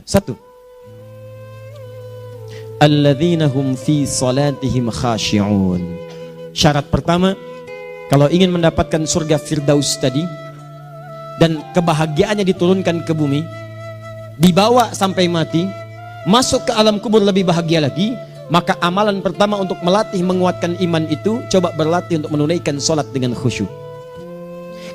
Satu, alladzina hum fi salatihim khashi'un. Syarat pertama, kalau ingin mendapatkan surga Firdaus tadi dan kebahagiaannya diturunkan ke bumi, dibawa sampai mati, masuk ke alam kubur lebih bahagia lagi, maka amalan pertama untuk melatih menguatkan iman itu, coba berlatih untuk menunaikan sholat dengan khusyuk.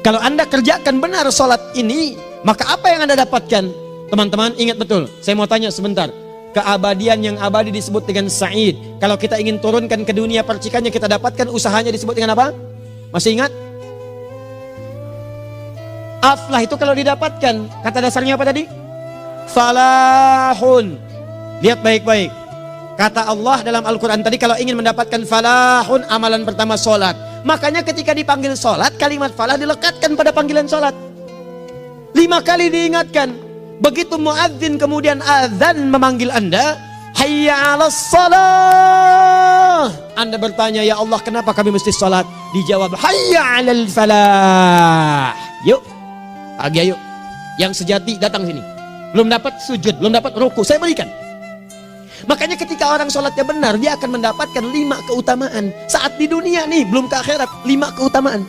Kalau Anda kerjakan benar sholat ini, maka apa yang Anda dapatkan? Teman-teman ingat betul, saya mau tanya sebentar. Keabadian yang abadi disebut dengan sa'id. Kalau kita ingin turunkan ke dunia percikannya kita dapatkan, usahanya disebut dengan apa? Masih ingat? Aflah itu kalau didapatkan, kata dasarnya apa tadi? Falahun. Lihat baik-baik. Kata Allah dalam Al-Quran tadi, kalau ingin mendapatkan falahun, amalan pertama sholat. Makanya ketika dipanggil sholat, kalimat falah dilekatkan pada panggilan sholat. 5 kali diingatkan. Begitu muadzin kemudian azan memanggil Anda, hayya 'alas shalah. Anda bertanya, ya Allah kenapa kami mesti sholat? Dijawab, hayya 'alal falah. Yuk, pagi yuk. Yang sejati datang sini. Belum dapat sujud, belum dapat ruku, saya berikan. Makanya ketika orang sholatnya benar, dia akan mendapatkan 5 keutamaan. Saat di dunia nih, belum ke akhirat, 5 keutamaan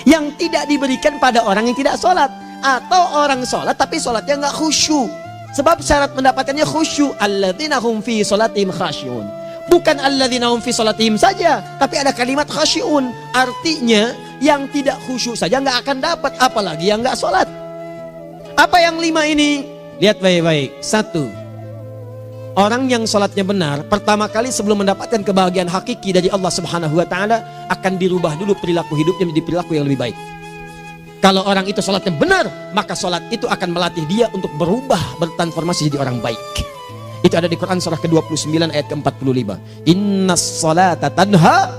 yang tidak diberikan pada orang yang tidak sholat. Atau orang sholat tapi sholatnya nggak khusyuk. Sebab syarat mendapatkannya khusyuk. Alladzina hum fi sholatihim khasyi'un. Bukan alladzina hum fi sholatihim saja, tapi ada kalimat khasyi'un. Artinya yang tidak khusyuk saja nggak akan dapat, apalagi yang nggak sholat. Apa yang 5 ini? Lihat baik-baik. 1, orang yang sholatnya benar, pertama kali sebelum mendapatkan kebahagiaan hakiki dari Allah Subhanahu wa Ta'ala, akan dirubah dulu perilaku hidupnya menjadi perilaku yang lebih baik. Kalau orang itu sholatnya benar, maka sholat itu akan melatih dia untuk berubah, bertransformasi jadi orang baik. Itu ada di Quran surah ke-29 ayat ke-45. Innas sholata tanha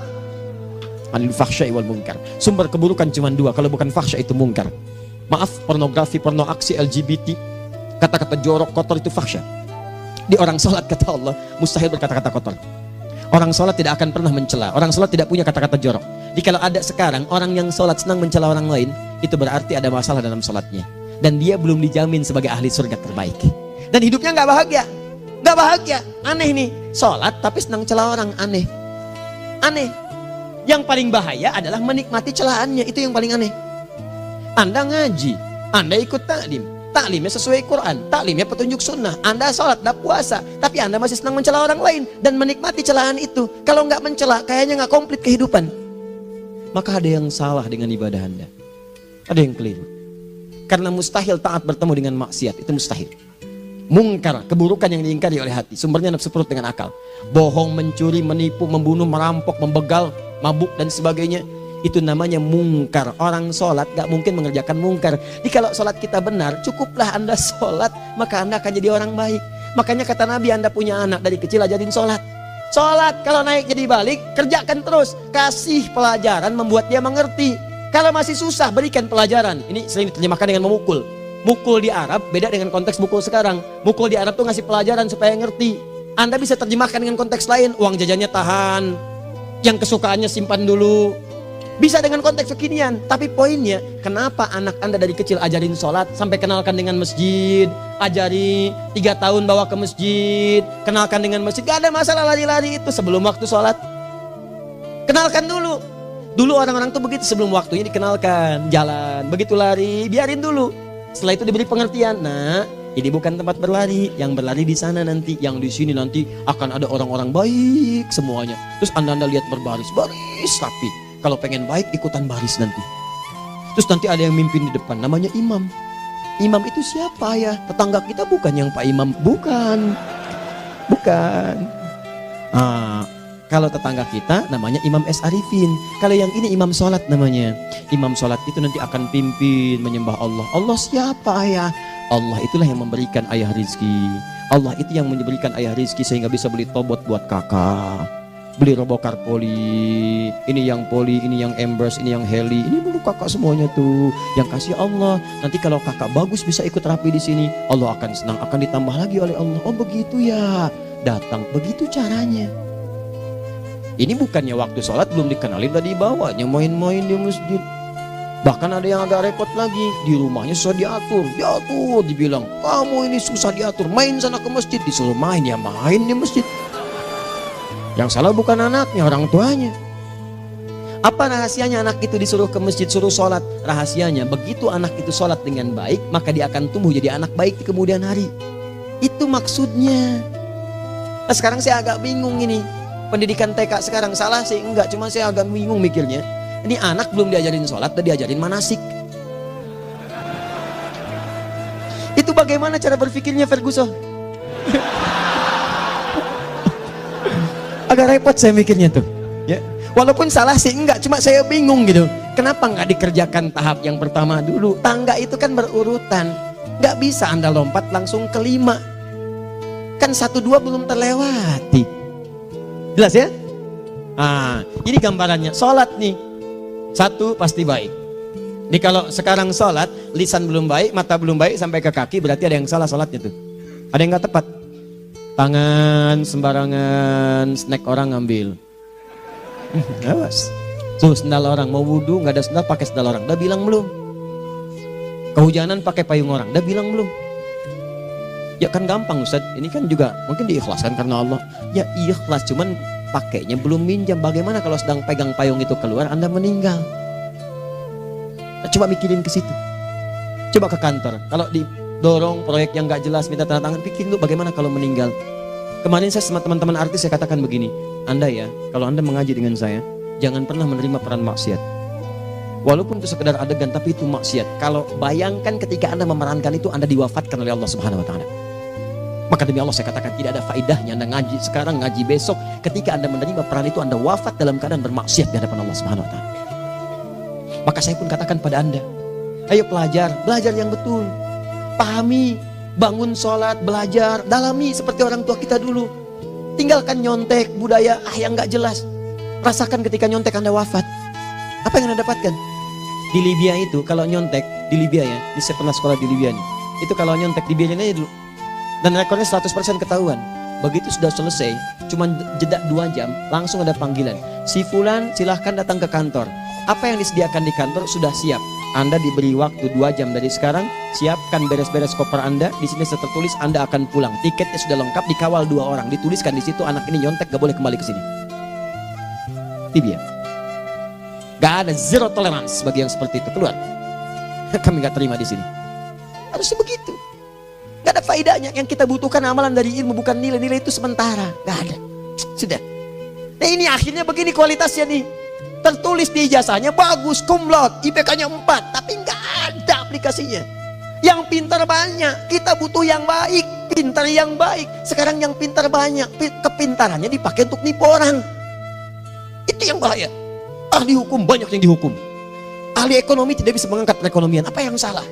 anil fahsya'i wal munkar. Sumber keburukan cuma 2, kalau bukan fahsya itu munkar. Maaf, pornografi, porno aksi, LGBT, kata-kata jorok, kotor itu fahsya. Di orang sholat kata Allah, mustahil berkata-kata kotor. Orang sholat tidak akan pernah mencela. Orang sholat tidak punya kata-kata jorok. Jadi kalau ada sekarang orang yang sholat senang mencela orang lain, itu berarti ada masalah dalam sholatnya. Dan dia belum dijamin sebagai ahli surga terbaik. Dan hidupnya nggak bahagia. Nggak bahagia. Aneh nih. Sholat tapi senang celah orang. Aneh. Aneh. Yang paling bahaya adalah menikmati celahannya. Itu yang paling aneh. Anda ngaji. Anda ikut taklim. Taklimnya sesuai Quran, taklimnya petunjuk sunnah. Anda sholat, Anda puasa, tapi Anda masih senang mencela orang lain dan menikmati celahan itu. Kalau nggak mencela, kayaknya nggak komplit kehidupan. Maka ada yang salah dengan ibadah Anda. Ada yang keliru. Karena mustahil taat bertemu dengan maksiat, itu mustahil. Mungkar, keburukan yang diingkari oleh hati, sumbernya nafsu perut dengan akal. Bohong, mencuri, menipu, membunuh, merampok, membegal, mabuk dan sebagainya. Itu namanya mungkar. Orang sholat gak mungkin mengerjakan mungkar. Jadi kalau sholat kita benar, cukuplah Anda sholat, maka Anda akan jadi orang baik. Makanya kata Nabi, Anda punya anak dari kecil ajarin sholat. Sholat, kalau naik jadi balik, kerjakan terus. Kasih pelajaran membuat dia mengerti. Kalau masih susah, berikan pelajaran. Ini sering diterjemahkan dengan memukul. Mukul di Arab beda dengan konteks mukul sekarang. Mukul di Arab tuh ngasih pelajaran supaya ngerti. Anda bisa terjemahkan dengan konteks lain. Uang jajannya tahan, yang kesukaannya simpan dulu. Bisa dengan konteks kekinian, tapi poinnya, kenapa anak Anda dari kecil ajarin sholat, sampai kenalkan dengan masjid, ajari 3 tahun bawa ke masjid, kenalkan dengan masjid, gak ada masalah lari-lari itu sebelum waktu sholat. Kenalkan dulu. Dulu orang-orang tuh begitu, sebelum waktunya dikenalkan, jalan, begitu lari, biarin dulu. Setelah itu diberi pengertian, nah ini bukan tempat berlari, yang berlari di sana nanti, yang di sini nanti akan ada orang-orang baik semuanya. Terus Anda lihat berbaris, baris rapi. Kalau pengen baik ikutan baris nanti. Terus nanti ada yang mimpin di depan, namanya imam. Imam itu siapa ya? Tetangga kita bukan yang Pak Imam, bukan. Bukan. Kalau tetangga kita namanya Imam S. Arifin. Kalau yang ini imam sholat namanya. Imam sholat itu nanti akan pimpin menyembah Allah. Allah siapa ya? Allah itulah yang memberikan ayah rizki. Allah itu yang memberikan ayah rizki sehingga bisa beli tobot buat kakak, beli robokar poli, ini yang poli, ini yang embers, ini yang heli, ini dulu kakak semuanya tuh yang kasih Allah. Nanti kalau kakak bagus bisa ikut rapi di sini, Allah akan senang, akan ditambah lagi oleh Allah. Oh begitu ya, datang begitu caranya. Ini bukannya waktu sholat belum dikenalin tadi bawanya main-main di masjid. Bahkan ada yang agak repot lagi, di rumahnya susah diatur, dibilang, kamu ini susah diatur, main sana ke masjid, disuruh main, ya main di masjid. Yang salah bukan anaknya, orang tuanya. Apa rahasianya anak itu disuruh ke masjid, suruh sholat? Rahasianya, begitu anak itu sholat dengan baik, maka dia akan tumbuh jadi anak baik di kemudian hari. Itu maksudnya. Nah, sekarang saya agak bingung ini, pendidikan TK sekarang salah sih? Enggak, cuma saya agak bingung mikirnya. Ini anak belum diajarin sholat, udah diajarin manasik. Itu bagaimana cara berpikirnya Ferguson? Agak repot saya mikirnya tuh. Ya, walaupun salah sih enggak, cuma saya bingung gitu. Kenapa nggak dikerjakan tahap yang pertama dulu? Tangga itu kan berurutan, nggak bisa Anda lompat langsung ke 5. Kan 1, 2 belum terlewati. Jelas ya? Ah, ini gambarannya. Sholat nih. 1 pasti baik. Jadi kalau sekarang sholat, lisan belum baik, mata belum baik sampai ke kaki, berarti ada yang salah sholatnya tuh. Ada yang nggak tepat. Tangan sembarangan, snack orang ngambil. Awas. Tuh sendal orang, mau wudhu nggak ada sendal, pakai sendal orang. Udah bilang belum? Kehujanan pakai payung orang. Udah bilang belum? Ya kan gampang Ustaz. Ini kan juga mungkin diikhlaskan karena Allah. Ya ikhlas, cuman pakainya belum minjam. Bagaimana kalau sedang pegang payung itu keluar, Anda meninggal? Coba mikirin ke situ. Coba ke kantor. Kalau didorong proyek yang nggak jelas, minta tanda tangan, pikirin dulu bagaimana kalau meninggal. Kemarin saya sama teman-teman artis saya katakan begini, Anda ya, kalau Anda mengaji dengan saya, jangan pernah menerima peran maksiat. Walaupun itu sekedar adegan, tapi itu maksiat. Kalau bayangkan ketika Anda memerankan itu, Anda diwafatkan oleh Allah Subhanahu Wa Taala. Maka demi Allah saya katakan tidak ada faedahnya Anda ngaji sekarang, ngaji besok. Ketika Anda menerima peran itu, Anda wafat dalam keadaan bermaksiat di hadapan Allah Subhanahu Wa Taala. Maka saya pun katakan pada Anda, ayo belajar yang betul. Pahami, bangun sholat, belajar, dalami seperti orang tua kita dulu. Tinggalkan nyontek, budaya yang gak jelas. Rasakan ketika nyontek Anda wafat. Apa yang Anda dapatkan? Di Libya itu kalau nyontek, di Libya ya, saya pernah sekolah di Libya nih. Itu kalau nyontek dibiarin aja dulu. Dan rekornya 100% ketahuan. Begitu sudah selesai, cuma jeda 2 jam, langsung ada panggilan. Si Fulan silahkan datang ke kantor. Apa yang disediakan di kantor sudah siap. Anda diberi waktu 2 jam dari sekarang, siapkan beres-beres koper Anda. Di sini tertulis Anda akan pulang. Tiketnya sudah lengkap, dikawal 2 orang. Dituliskan di situ anak ini nyontek gak boleh kembali ke sini. Libya. Gak ada zero tolerance bagi yang seperti itu, keluar. Kami gak terima di sini. Harusnya begitu. Gak ada faedahnya. Yang kita butuhkan amalan dari ilmu, bukan nilai-nilai itu sementara. Gak ada. Sudah. Nah ini akhirnya begini kualitasnya nih. Tertulis di ijazahnya bagus, cum laude, IPK-nya 4, tapi gak ada aplikasinya. Yang pintar banyak, kita butuh yang baik, pintar yang baik. Sekarang yang pintar banyak, kepintarannya dipakai untuk nipu orang. Itu yang bahaya. Ahli hukum banyak yang dihukum. Ahli ekonomi tidak bisa mengangkat perekonomian. Apa yang salah?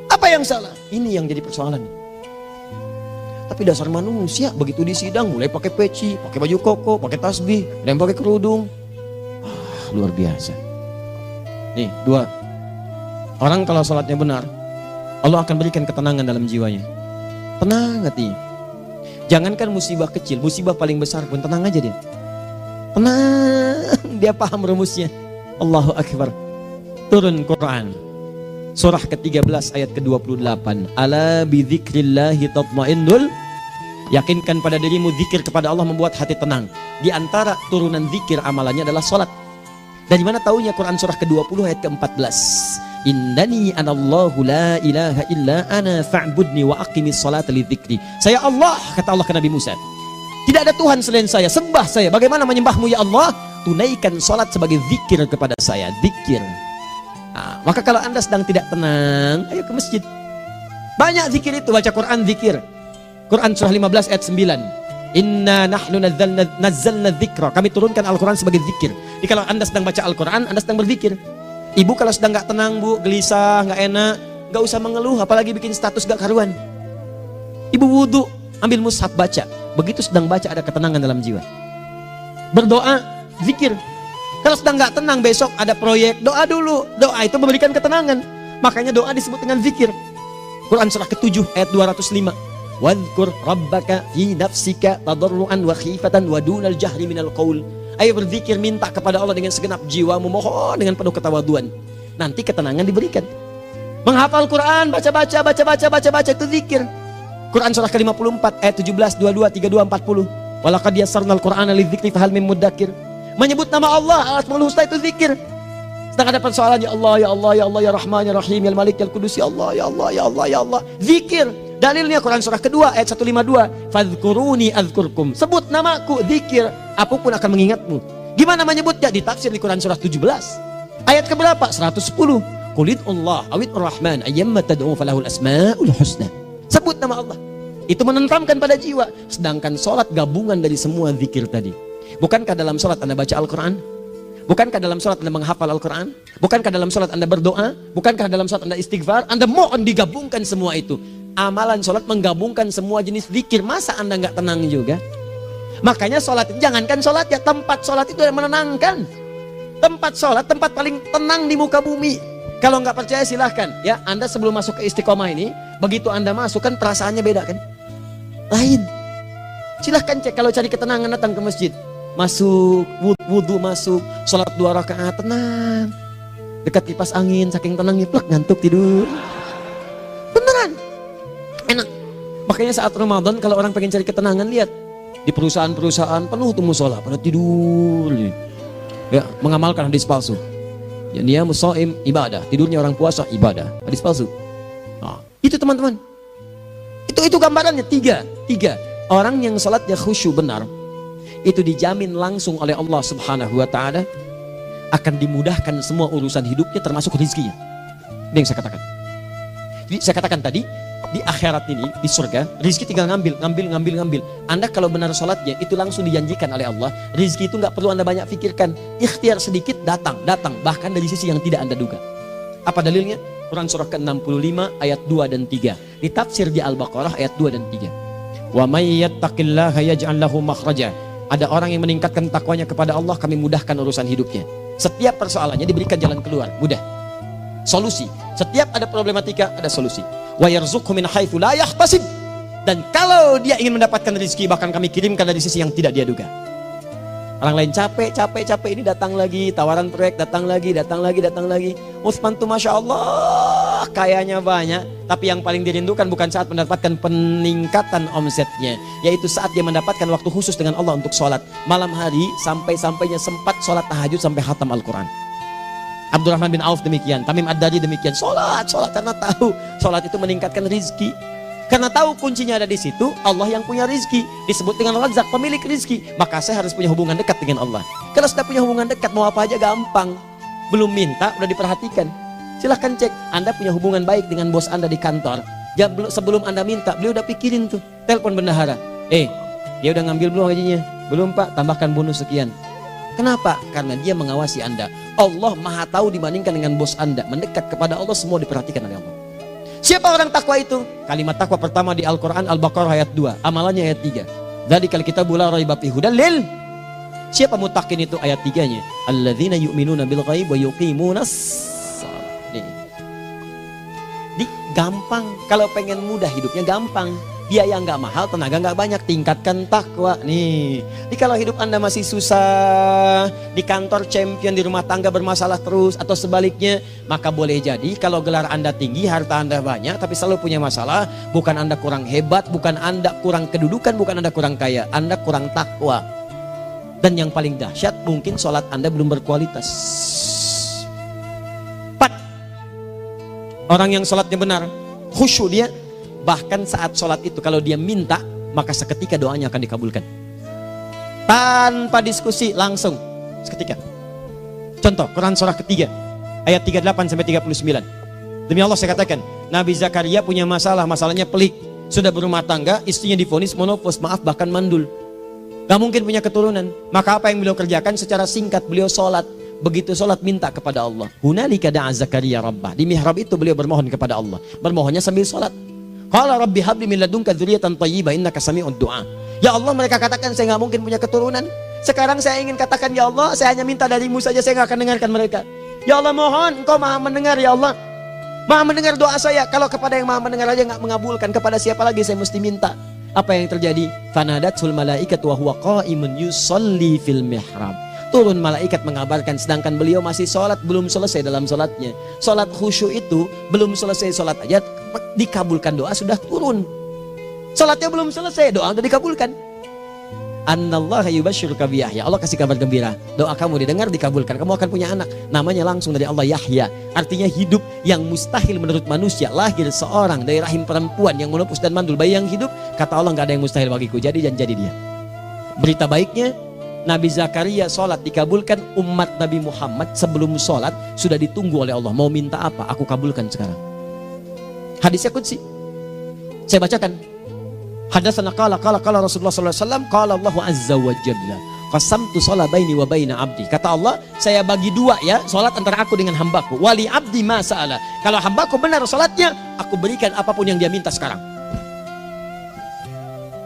Apa yang salah? Ini yang jadi persoalan. Tapi dasar manusia begitu di sidang mulai pakai peci, pakai baju koko, pakai tasbih, dan pakai kerudung. Luar biasa. Nih 2. Orang kalau sholatnya benar, Allah akan berikan ketenangan dalam jiwanya. Tenang hatinya. Jangankan musibah kecil, musibah paling besar pun tenang aja dia. Tenang, dia paham rumusnya. Allahu Akbar. Turun Quran. Surah ke-13 ayat ke-28. Ala bidzikrillahi tatmainnul. Yakinkan pada dirimu zikir kepada Allah membuat hati tenang. Di antara turunan zikir amalannya adalah sholat. Dari mana taunya? Quran surah ke-20 ayat ke-14. Innani anallahu la ilaha illa ana fa'budni wa aqimis salata lidzikri. Saya Allah, kata Allah ke Nabi Musa. Tidak ada Tuhan selain saya, sembah saya. Bagaimana menyembahmu ya Allah? Tunaikan salat sebagai zikir kepada saya, zikir. Nah, maka kalau Anda sedang tidak tenang, ayo ke masjid. Banyak zikir itu, baca Quran zikir. Quran surah 15 ayat 9. Inna nahnu nazzalna dzikra. Kami turunkan Al-Quran sebagai zikir. Jadi kalau Anda sedang baca Al-Quran, Anda sedang berzikir. Ibu kalau sedang gak tenang, Bu, gelisah, gak enak, gak usah mengeluh, apalagi bikin status gak karuan. Ibu wudhu, ambil mushaf baca. Begitu sedang baca ada ketenangan dalam jiwa. Berdoa, zikir. Kalau sedang gak tenang, besok ada proyek, doa dulu. Doa itu memberikan ketenangan. Makanya doa disebut dengan zikir. Quran surah ke-7 ayat 205. Wadhkur rabbaka fi nafsika tadarruan wa khifatan wa dunal jahri minal qaul. Ayo berzikir, minta kepada Allah dengan segenap jiwamu, mohon dengan penuh ketawaduan. nanti ketenangan diberikan. Menghafal Quran, baca itu zikir. Quran surah ke-54 ayat 17, 22, 32, 40. Walaqad yassarnal Qur'ana lidzikri fahal mim muddakir. Menyebut nama Allah Al-Asmaul Husna itu zikir. Sedang ada persoalan, ya Allah, ya Allah, ya Allah, ya Rahman, ya Rahim, ya Malik, ya Qudus, ya Allah, ya Allah, ya Allah, ya Allah. Zikir. Dalilnya Quran surah kedua ayat 152. Fadhkuruni adzkurkum. Sebut namaku, zikir. Apapun akan mengingatmu. Gimana menyebutnya? Ditafsir di Quran surah 17. Ayat keberapa? 110. Qulid Allah awid Rahman ayyamma tad'u falahul asmaul husna. Sebut nama Allah. Itu menenteramkan pada jiwa. Sedangkan sholat gabungan dari semua zikir tadi. Bukankah dalam sholat Anda baca Al-Quran? Bukankah dalam sholat Anda menghafal Al-Quran? Bukankah dalam sholat Anda berdoa? Bukankah dalam sholat Anda istighfar? Anda mohon digabungkan semua itu. Amalan sholat menggabungkan semua jenis zikir. Masa Anda nggak tenang juga? Makanya sholat, jangankan sholat ya, tempat sholat itu yang menenangkan. Tempat sholat, tempat paling tenang di muka bumi. Kalau nggak percaya silahkan ya, Anda sebelum masuk ke Istiqomah ini, begitu Anda masuk kan perasaannya beda kan? Lain. Silahkan cek, kalau cari ketenangan datang ke masjid. Masuk, wudhu masuk, sholat 2 rakaat, tenang. Dekat kipas angin, saking tenangnya, plak, ngantuk tidur. Beneran. Enak. Makanya saat Ramadan kalau orang pengen cari ketenangan, lihat. Di perusahaan-perusahaan penuh tuh musola, pada tidur. Ya, mengamalkan hadis palsu. Ya, dia musoim ibadah, tidurnya orang puasa ibadah, hadis palsu. Nah, itu teman-teman. Itu gambarannya tiga. Orang yang salatnya khusyuk benar, itu dijamin langsung oleh Allah Subhanahu wa taala akan dimudahkan semua urusan hidupnya termasuk rezekinya. Ini yang saya katakan. Jadi saya katakan tadi, di akhirat ini, di surga, rezeki tinggal ngambil. Anda kalau benar sholatnya, itu langsung dijanjikan oleh Allah. Rezeki itu nggak perlu Anda banyak pikirkan. Ikhtiar sedikit, datang. Bahkan dari sisi yang tidak Anda duga. Apa dalilnya? Quran surah ke-65 ayat 2 dan 3. Ditafsir di Al-Baqarah ayat 2 dan 3. Wa may yattaqillaha yaj'al lahu makhraja. Ada orang yang meningkatkan takwanya kepada Allah, kami mudahkan urusan hidupnya. Setiap persoalannya diberikan jalan keluar, mudah. Solusi. Setiap ada problematika, ada solusi. Wa yarzuqhu min haitsu la yahtasib. Dan kalau dia ingin mendapatkan rezeki, bahkan kami kirimkan dari sisi yang tidak dia duga. Orang lain capek ini datang lagi, tawaran proyek datang lagi. Utsman tuh Masya Allah kayanya banyak, tapi yang paling dirindukan bukan saat mendapatkan peningkatan omsetnya, yaitu saat dia mendapatkan waktu khusus dengan Allah untuk sholat malam hari, sampai-sampainya sempat sholat tahajud sampai khatam Al-Quran. Abdurrahman bin Auf demikian, Tamim Ad-Dari demikian, sholat karena tahu sholat itu meningkatkan rizki. Karena tahu kuncinya ada di situ, Allah yang punya rizki, disebut dengan Razak, pemilik rizki. Maka saya harus punya hubungan dekat dengan Allah. Kalau sudah punya hubungan dekat, mau apa aja gampang. Belum minta, udah diperhatikan. Silahkan cek, Anda punya hubungan baik dengan bos Anda di kantor. Sebelum Anda minta, beliau udah pikirin tuh, telepon bendahara. Dia udah ngambil belum gajinya? Belum Pak, tambahkan bonus sekian. Kenapa? Karena dia mengawasi Anda. Allah maha tahu dibandingkan dengan bos Anda. Mendekat kepada Allah, semua diperhatikan oleh Allah. Siapa orang takwa itu? Kalimat takwa pertama di Al-Quran Al-Baqarah ayat 2, amalannya ayat 3. Dzalikal kitabu la raiba fihi hudal lil. Siapa mutakin itu? Ayat 3-nya. Alladzina yu'minuna bil ghaib wa yuqimunas shalah. Di gampang, kalau pengen mudah hidupnya gampang. Biaya nggak mahal, tenaga nggak banyak, tingkatkan takwa nih. Jadi kalau hidup Anda masih susah, di kantor champion, di rumah tangga bermasalah terus, atau sebaliknya, maka boleh jadi kalau gelar Anda tinggi, harta Anda banyak, tapi selalu punya masalah. Bukan Anda kurang hebat, bukan Anda kurang kedudukan, bukan Anda kurang kaya, Anda kurang takwa. Dan yang paling dahsyat, mungkin sholat Anda belum berkualitas. 4. Orang yang sholatnya benar, khusyuk dia. Bahkan saat sholat itu kalau dia minta, maka seketika doanya akan dikabulkan. Tanpa diskusi, langsung seketika. Contoh, Quran surah ketiga ayat 38 sampai 39. Demi Allah saya katakan, Nabi Zakaria punya masalah, masalahnya pelik. Sudah berumah tangga, istrinya divonis monopos, maaf bahkan mandul. Gak mungkin punya keturunan. Maka apa yang beliau kerjakan? Secara singkat beliau sholat. Begitu sholat minta kepada Allah. Hunalika da'a Zakaria rabbah. Di mihrab itu beliau bermohon kepada Allah. Bermohonnya sambil sholat. Qala rabbi habli min ladunka dzurriyyatan thayyibah innaka sami'ud du'a. Ya Allah, mereka katakan saya nggak mungkin punya keturunan. Sekarang saya ingin katakan, ya Allah, saya hanya minta darimu saja, saya nggak akan dengarkan mereka. Ya Allah, mohon Engkau maha mendengar, ya Allah. Maha mendengar doa saya. Kalau kepada yang maha mendengar aja nggak mengabulkan, kepada siapa lagi saya mesti minta? Apa yang terjadi? Fanadatul malaikatu wa huwa qa'imun yusalli fil mihrab. turun malaikat mengabarkan, sedangkan beliau masih sholat, belum selesai dalam sholatnya. Sholat khusyuk itu belum selesai sholat aja dikabulkan, doa sudah turun. Sholatnya belum selesai, doa sudah dikabulkan. Annallaha yubashshiruka bi Yahya. Allah kasih kabar gembira, doa kamu didengar, dikabulkan, kamu akan punya anak, namanya langsung dari Allah Yahya, artinya hidup yang mustahil menurut manusia. Lahir seorang dari rahim perempuan yang menepus dan mandul, bayi yang hidup, kata Allah nggak ada yang mustahil bagiku, jadi dan jadi dia. Berita baiknya, Nabi Zakaria sholat dikabulkan. Umat Nabi Muhammad sebelum sholat sudah ditunggu oleh Allah, mau minta apa aku kabulkan sekarang. Hadisnya qudsi, saya bacakan. Hadatsana qala Rasulullah sallallahu alaihi wasallam, qala Allahu azza wa jalla, qasamtu shalah baini wa baina abdi. Kata Allah, saya bagi dua ya salat antara aku dengan hambaku. Wali abdi ma sa'ala. Kalau hambaku benar salatnya, aku berikan apapun yang dia minta sekarang.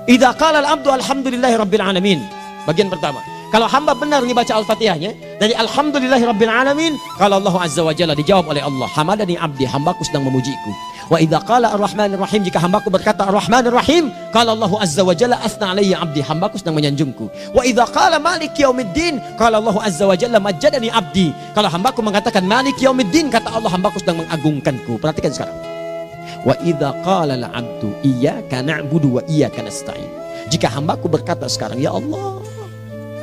Idza qala al-abdu alhamdulillahi rabbil alamin. Bagian pertama, kalau hamba benar dibaca Al-Fatihahnya dari alhamdulillahi rabbil alamin, kalau Allah azza wa jalla dijawab oleh Allah, hamadani abdi, hambaku sedang memujiku. Wa idza qala ar-rahmanir rahim, jika hambaku berkata ar-rahmanir rahim, qala Allah azza wa jalla athna alayya abdi, hambaku sedang menyanjungku. Wa idza qala maliki yaumiddin, qala Allah azza wa jalla majjadani abdi, kalau hambaku mengatakan maliki yaumiddin, kata Allah hambaku sedang mengagungkanku. Perhatikan sekarang. Wa idza qala al-abdu iyyaka na'budu wa iyyaka nasta'in, jika hambaku berkata sekarang, ya Allah,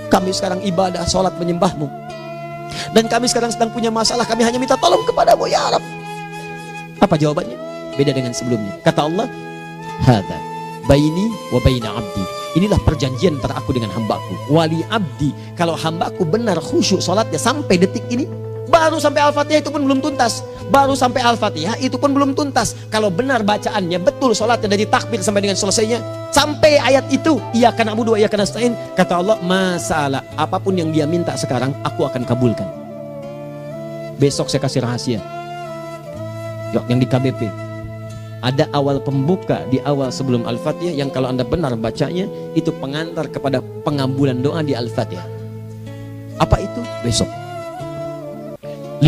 kami sekarang ibadah, sholat menyembahmu, dan kami sekarang sedang punya masalah, kami hanya minta tolong kepadamu ya Rabb. Apa jawabannya? Beda dengan sebelumnya. Kata Allah, hadza baini wa baina abdi, inilah perjanjian antara aku dengan hambaku. Wali abdi, kalau hambaku benar khusyuk sholatnya sampai detik ini, baru sampai Al-Fatihah itu pun belum tuntas, baru sampai Al-Fatihah itu pun belum tuntas. Kalau benar bacaannya betul, sholatnya dari takbir sampai dengan selesainya, sampai ayat itu, iyyaka na'budu wa iyyaka nasta'in, kata Allah, masalah apapun yang dia minta sekarang aku akan kabulkan. Besok saya kasih rahasia yang di KBP, ada awal pembuka di awal sebelum Al-Fatihah yang kalau anda benar bacanya itu pengantar kepada pengabulan doa di Al-Fatihah. Apa itu? Besok. 5.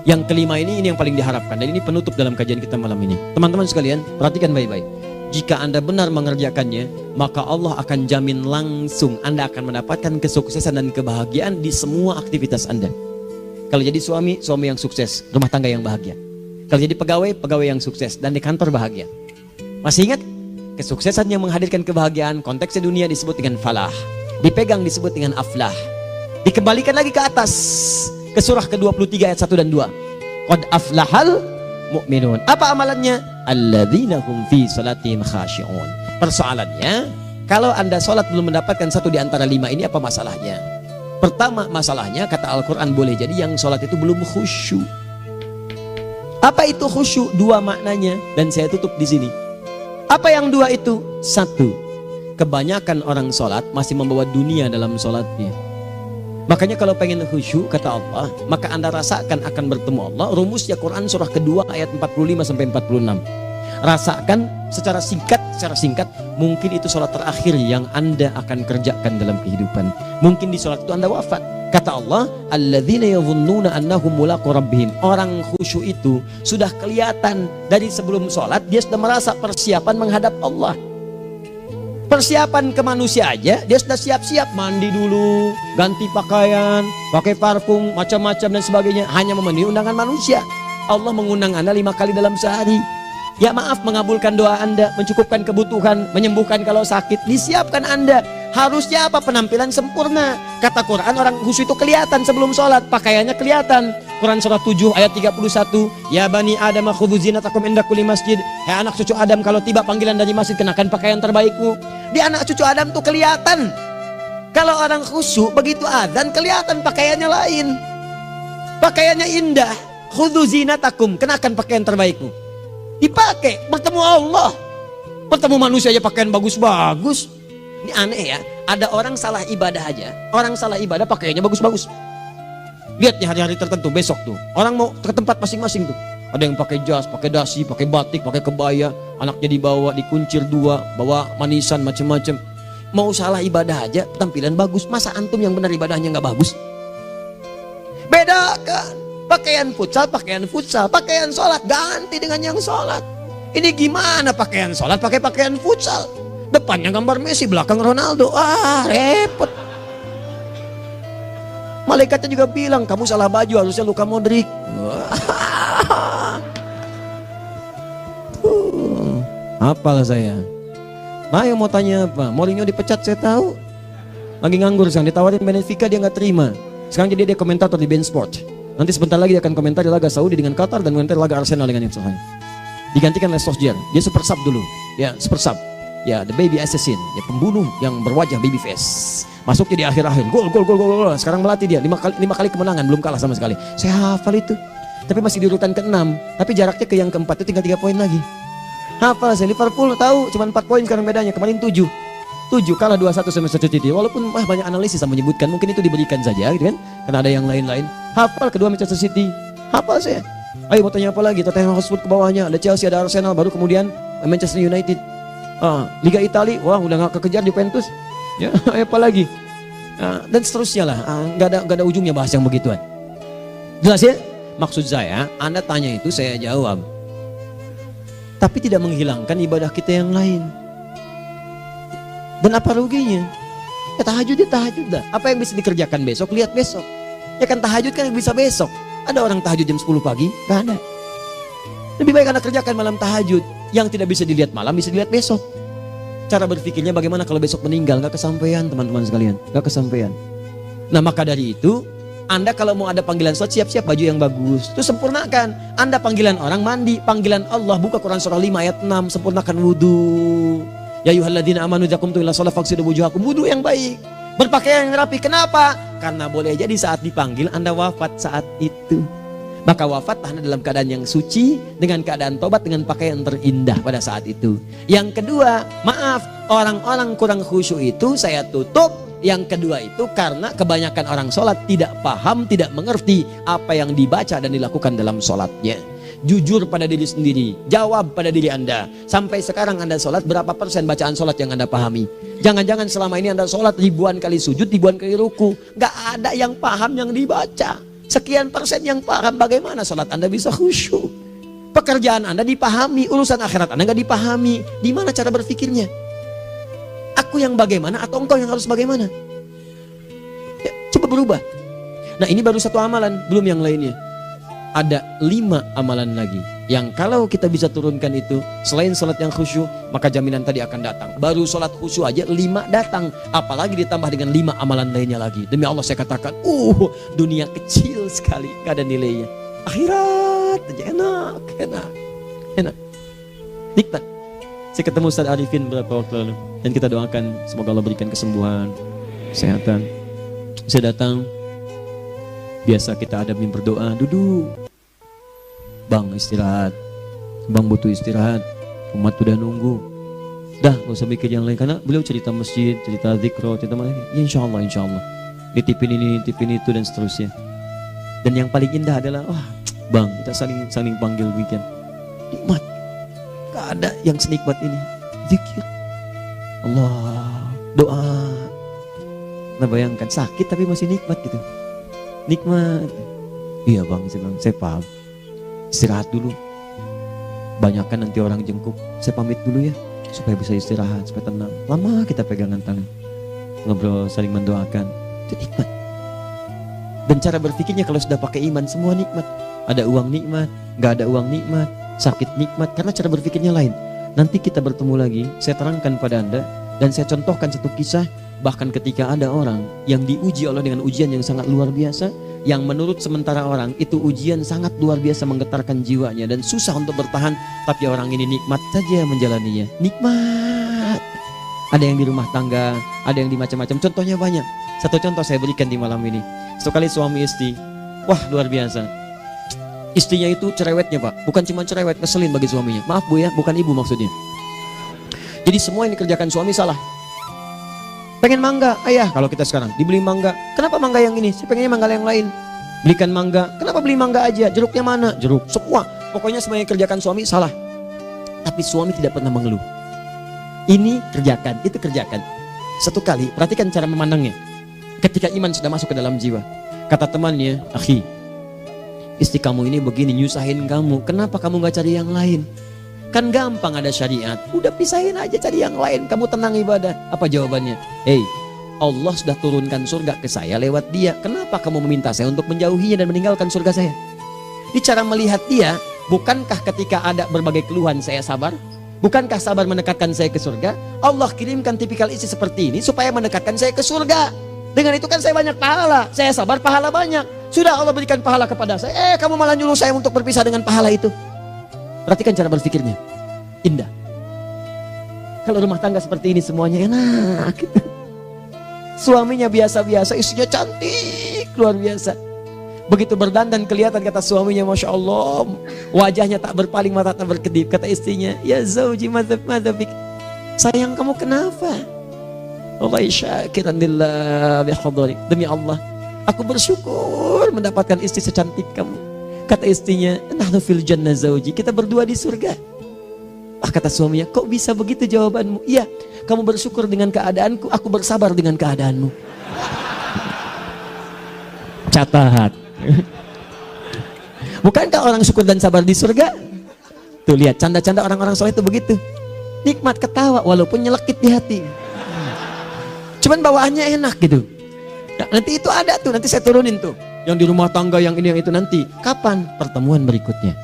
Yang kelima ini yang paling diharapkan, dan ini penutup dalam kajian kita malam ini. Teman-teman sekalian, perhatikan baik-baik. Jika anda benar mengerjakannya, maka Allah akan jamin langsung anda akan mendapatkan kesuksesan dan kebahagiaan di semua aktivitas anda. Kalau jadi suami, suami yang sukses, rumah tangga yang bahagia. Kalau jadi pegawai, pegawai yang sukses, dan di kantor bahagia. Masih ingat? Kesuksesan yang menghadirkan kebahagiaan, konteksnya dunia disebut dengan falah, dipegang disebut dengan aflah. Dikembalikan lagi ke atas, ke surah ke-23 ayat 1 dan 2. Qad aflahal mu'minun. Apa amalannya? Alladzina hum fi salatihim khashi'un. Persoalannya, kalau anda sholat belum mendapatkan satu di antara 5 ini, apa masalahnya? Pertama masalahnya, kata Al-Quran, boleh jadi yang sholat itu belum khusyuk. Apa itu khusyuk? 2 maknanya, dan saya tutup di sini. Apa yang 2 itu? 1, kebanyakan orang sholat masih membawa dunia dalam sholatnya. Makanya kalau pengen khusyuk, kata Allah, maka anda rasakan akan bertemu Allah. Rumusnya Quran surah kedua ayat 45 sampai 46. Rasakan secara singkat, mungkin itu sholat terakhir yang anda akan kerjakan dalam kehidupan. Mungkin di sholat itu anda wafat. Kata Allah, alladzina yadhunnuna annahum mulaqu rabbihim. Orang khusyuk itu sudah kelihatan dari sebelum sholat, dia sudah merasa persiapan menghadap Allah. Persiapan ke manusia aja, dia sudah siap-siap, mandi dulu, ganti pakaian, pakai parfum, macam-macam dan sebagainya, hanya memenuhi undangan manusia. Allah mengundang anda 5 kali dalam sehari. Ya maaf, mengabulkan doa anda, mencukupkan kebutuhan, menyembuhkan kalau sakit, disiapkan anda. Harusnya apa? Penampilan sempurna. Kata Quran, orang khusyuk itu kelihatan sebelum sholat, pakaiannya kelihatan. Quran surah 7 ayat 31, ya bani Adam khudzu zinatakum inda kulli masjid. Hai anak cucu Adam, kalau tiba panggilan dari masjid, kenakan pakaian terbaikmu. Di anak cucu Adam tuh kelihatan. Kalau orang khusyuk begitu adzan kelihatan pakaiannya lain. Pakaiannya indah. Khudzu zinatakum, kenakan pakaian terbaikmu. Dipakai bertemu Allah. Bertemu manusia aja pakaian bagus-bagus. Ini aneh ya. Ada orang salah ibadah aja. Orang salah ibadah pakaiannya bagus-bagus. Lihat nih hari-hari tertentu besok tuh. Orang mau ke tempat masing-masing tuh. Ada yang pakai jas, pakai dasi, pakai batik, pakai kebaya. Anaknya dibawa, dikuncir 2, bawa manisan macam-macam. Mau salah ibadah aja tampilan bagus. Masa antum yang benar ibadahnya nggak bagus? Bedakan. Pakaian futsal, pakaian sholat ganti dengan yang sholat. Ini gimana pakaian sholat pakai pakaian futsal? Depannya gambar Messi, belakang Ronaldo. Repot. Malaikatnya juga bilang, kamu salah baju, harusnya Luka Modric. Apalah saya. Nah, yang mau tanya apa? Mourinho dipecat saya tahu. Lagi nganggur sekarang, ditawarin Benfica dia nggak terima. Sekarang jadi dia komentator di beIN Sport. Nanti sebentar lagi dia akan komentar di laga Saudi dengan Qatar dan komentar laga Arsenal dengan Ipswich. Digantikan oleh Solskjaer. Dia super sub dulu. Ya, super sub. Ya, the baby assassin, ya pembunuh yang berwajah baby face. Masuk di akhir-akhir, gol. Sekarang melatih dia 5 kali kemenangan, belum kalah sama sekali. Saya hafal itu. Tapi masih di urutan ke-6. Tapi jaraknya ke yang ke-4 itu tinggal 3 poin lagi. Hafal saya. Liverpool tahu cuma 4 poin sekarang bedanya. Kemarin 7 kalah 2-1 sama Manchester City. Walaupun banyak analisis yang menyebutkan mungkin itu diberikan saja gitu kan. Karena ada yang lain-lain. Hafal kedua Manchester City. Hafal saya. Ayo mau tanya apa lagi? Tottenham Hotspur ke bawahnya. Ada Chelsea, ada Arsenal, baru kemudian Manchester United. Liga Italia, wah udah gak kekejar Juventus. Ya, apa lagi? Dan seterusnya lah. Gak ada ujungnya bahas yang begituan. Jelas ya? Maksud saya, Anda tanya itu saya jawab. Tapi tidak menghilangkan ibadah kita yang lain. Dan apa ruginya? Ya tahajud dah. Apa yang bisa dikerjakan besok, lihat besok. Ya kan tahajud kan bisa besok. Ada orang tahajud jam 10 pagi? Gak ada. Lebih baik Anda kerjakan malam tahajud. Yang tidak bisa dilihat malam bisa dilihat besok. Cara berpikirnya bagaimana kalau besok meninggal? Gak kesampaian teman-teman sekalian. Gak kesampaian. Nah maka dari itu, Anda kalau mau ada panggilan sholat, siap-siap baju yang bagus. Itu sempurnakan. Anda panggilan orang mandi. Panggilan Allah, buka Quran surah 5 ayat 6. Sempurnakan wudhu. Ya ayyuhalladzina amanu idza qumtum ila shalah faghsilu wujuhakum. Wudhu yang baik. Berpakaian yang rapi. Kenapa? Karena boleh jadi saat dipanggil Anda wafat saat itu. Maka wafat Anda dalam keadaan yang suci, dengan keadaan tobat, dengan pakaian terindah pada saat itu. Yang kedua, maaf, orang-orang kurang khusyuk itu saya tutup. Yang kedua itu karena kebanyakan orang sholat tidak paham, tidak mengerti apa yang dibaca dan dilakukan dalam sholatnya. Jujur pada diri sendiri, jawab pada diri Anda. Sampai sekarang Anda sholat, berapa persen bacaan sholat yang Anda pahami? Jangan-jangan selama ini Anda sholat ribuan kali sujud, ribuan kali ruku. Gak ada yang paham yang dibaca. Sekian persen yang paham, bagaimana sholat Anda bisa khusyuk? Pekerjaan Anda dipahami, urusan akhirat Anda gak dipahami. Di mana cara berpikirnya? Aku yang bagaimana atau engkau yang harus bagaimana? Ya, coba berubah. Nah ini baru satu amalan, belum yang lainnya. Ada 5 amalan lagi yang kalau kita bisa turunkan itu, selain sholat yang khusyuk, maka jaminan tadi akan datang. Baru sholat khusyuk aja 5 datang, apalagi ditambah dengan 5 amalan lainnya lagi. Demi Allah saya katakan, dunia kecil sekali, gak ada nilainya. Akhirat aja enak, nikmat. Saya ketemu Ustaz Arifin beberapa waktu lalu, dan kita doakan semoga Allah berikan kesembuhan, kesehatan. Saya datang, biasa kita adamin berdoa, duduk. Bang istirahat, bang butuh istirahat, umat udah nunggu. Dah gak usah mikir yang lain, karena beliau cerita masjid, cerita zikro, cerita mana. Ya insya Allah. Nitipin ini, nitipin itu dan seterusnya. Dan yang paling indah adalah, bang kita saling panggil weekend. Nikmat, gak ada yang senikmat ini. Zikir, Allah, doa. Nah bayangkan sakit tapi masih nikmat gitu. Nikmat. Iya bang, saya paham. Istirahat dulu. Banyakkan nanti orang jengkuk. Saya pamit dulu ya, supaya bisa istirahat, supaya tenang. Lama kita pegangan tangan, ngobrol, saling mendoakan. Itu nikmat. Dan cara berpikirnya kalau sudah pakai iman, semua nikmat. Ada uang nikmat, gak ada uang nikmat, sakit nikmat. Karena cara berpikirnya lain. Nanti kita bertemu lagi, saya terangkan pada Anda. Dan saya contohkan satu kisah. Bahkan ketika ada orang yang diuji Allah dengan ujian yang sangat luar biasa, yang menurut sementara orang itu ujian sangat luar biasa menggetarkan jiwanya dan susah untuk bertahan, tapi orang ini nikmat saja menjalaninya. Nikmat. Ada yang di rumah tangga, ada yang di macam-macam. Contohnya banyak. Satu contoh saya berikan di malam ini. Sekali suami istri, wah luar biasa. Istrinya itu cerewetnya Pak, bukan cuma cerewet, ngeselin bagi suaminya. Maaf Bu ya, bukan ibu maksudnya. Jadi semua yang dikerjakan suami salah. Pengen mangga, ayah kalau kita sekarang dibeli mangga. Kenapa mangga yang ini? Saya pengennya mangga yang lain. Belikan mangga. Kenapa beli mangga aja? Jeruknya mana? Jeruk. Semua. Pokoknya semua yang kerjakan suami salah. Tapi suami tidak pernah mengeluh. Ini kerjakan, itu kerjakan. Satu kali, perhatikan cara memandangnya. Ketika iman sudah masuk ke dalam jiwa. Kata temannya, akhi, istri kamu ini begini, nyusahin kamu. Kenapa kamu gak cari yang lain? Kan gampang ada syariat. Udah pisahin aja, cari yang lain. Kamu tenang ibadah. Apa jawabannya? Hey, Allah sudah turunkan surga ke saya lewat dia. Kenapa kamu meminta saya untuk menjauhinya dan meninggalkan surga saya? Ini cara melihat dia. Bukankah ketika ada berbagai keluhan saya sabar? Bukankah sabar mendekatkan saya ke surga? Allah kirimkan tipikal istri seperti ini supaya mendekatkan saya ke surga. Dengan itu kan saya banyak pahala. Saya sabar, pahala banyak. Sudah Allah berikan pahala kepada saya. Kamu malah nyuruh saya untuk berpisah dengan pahala itu. Perhatikan cara berpikirnya. Indah. Kalau rumah tangga seperti ini semuanya enak gitu. Suaminya biasa-biasa, istrinya cantik, luar biasa. Begitu berdandan kelihatan kata suaminya, Masya Allah, wajahnya tak berpaling, mata tak berkedip. Kata istrinya, ya zauji madhabik, sayang kamu kenapa? Wallahi syakiran lillah bihadari. Demi Allah, aku bersyukur mendapatkan istri secantik kamu. Kata istrinya, nahnu fil jannah zauji, kita berdua di surga. Kata suaminya, kok bisa begitu jawabanmu? Iya, kamu bersyukur dengan keadaanku, aku bersabar dengan keadaanmu. Catat. Bukankah orang syukur dan sabar di surga? Tuh lihat, canda-canda orang-orang soleh itu begitu. Nikmat ketawa walaupun nyelekit di hati. Cuman bawaannya enak gitu. Nah, nanti itu ada tuh, nanti saya turunin tuh. Yang di rumah tangga, yang ini, yang itu nanti. Kapan? Pertemuan berikutnya.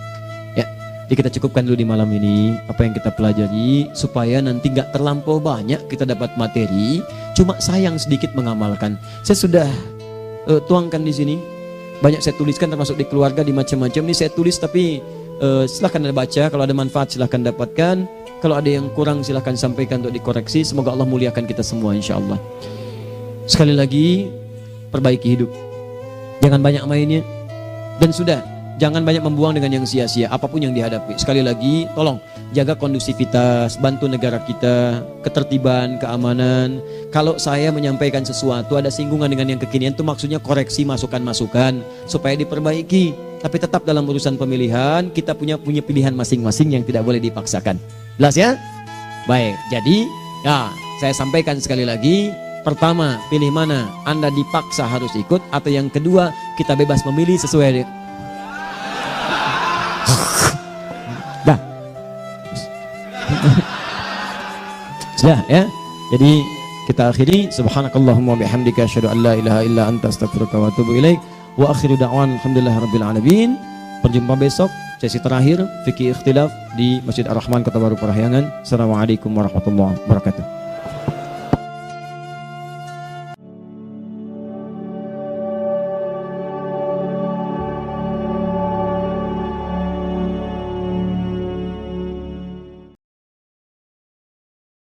Jadi kita cukupkan dulu di malam ini apa yang kita pelajari supaya nanti nggak terlampau banyak kita dapat materi, cuma sayang sedikit mengamalkan. Saya sudah tuangkan di sini, banyak saya tuliskan termasuk di keluarga, di macam-macam. Ini saya tulis tapi silahkan Anda baca, kalau ada manfaat silahkan dapatkan, kalau ada yang kurang silahkan sampaikan untuk dikoreksi. Semoga Allah muliakan kita semua insya Allah. Sekali lagi, perbaiki hidup, jangan banyak mainnya, dan sudah. Jangan banyak membuang dengan yang sia-sia, apapun yang dihadapi. Sekali lagi, tolong jaga kondusivitas, bantu negara kita, ketertiban, keamanan. Kalau saya menyampaikan sesuatu, ada singgungan dengan yang kekinian, itu maksudnya koreksi masukan-masukan, supaya diperbaiki. Tapi tetap dalam urusan pemilihan, kita punya pilihan masing-masing yang tidak boleh dipaksakan. Jelas ya? Baik, jadi ya saya sampaikan sekali lagi. Pertama, pilih mana? Anda dipaksa harus ikut, atau yang kedua, kita bebas memilih sesuai dah. Sudah ya. Jadi kita akhiri, subhanakallahumma bihamdika asyhadu an la ilaha illa anta astaghfiruka wa atubu ilaik. Wa akhiru da'wan alhamdulillahirabbil alamin. Berjumpa besok sesi terakhir fikih ikhtilaf di Masjid Ar-Rahman Kota Baru Parahyangan. Assalamualaikum warahmatullahi wabarakatuh.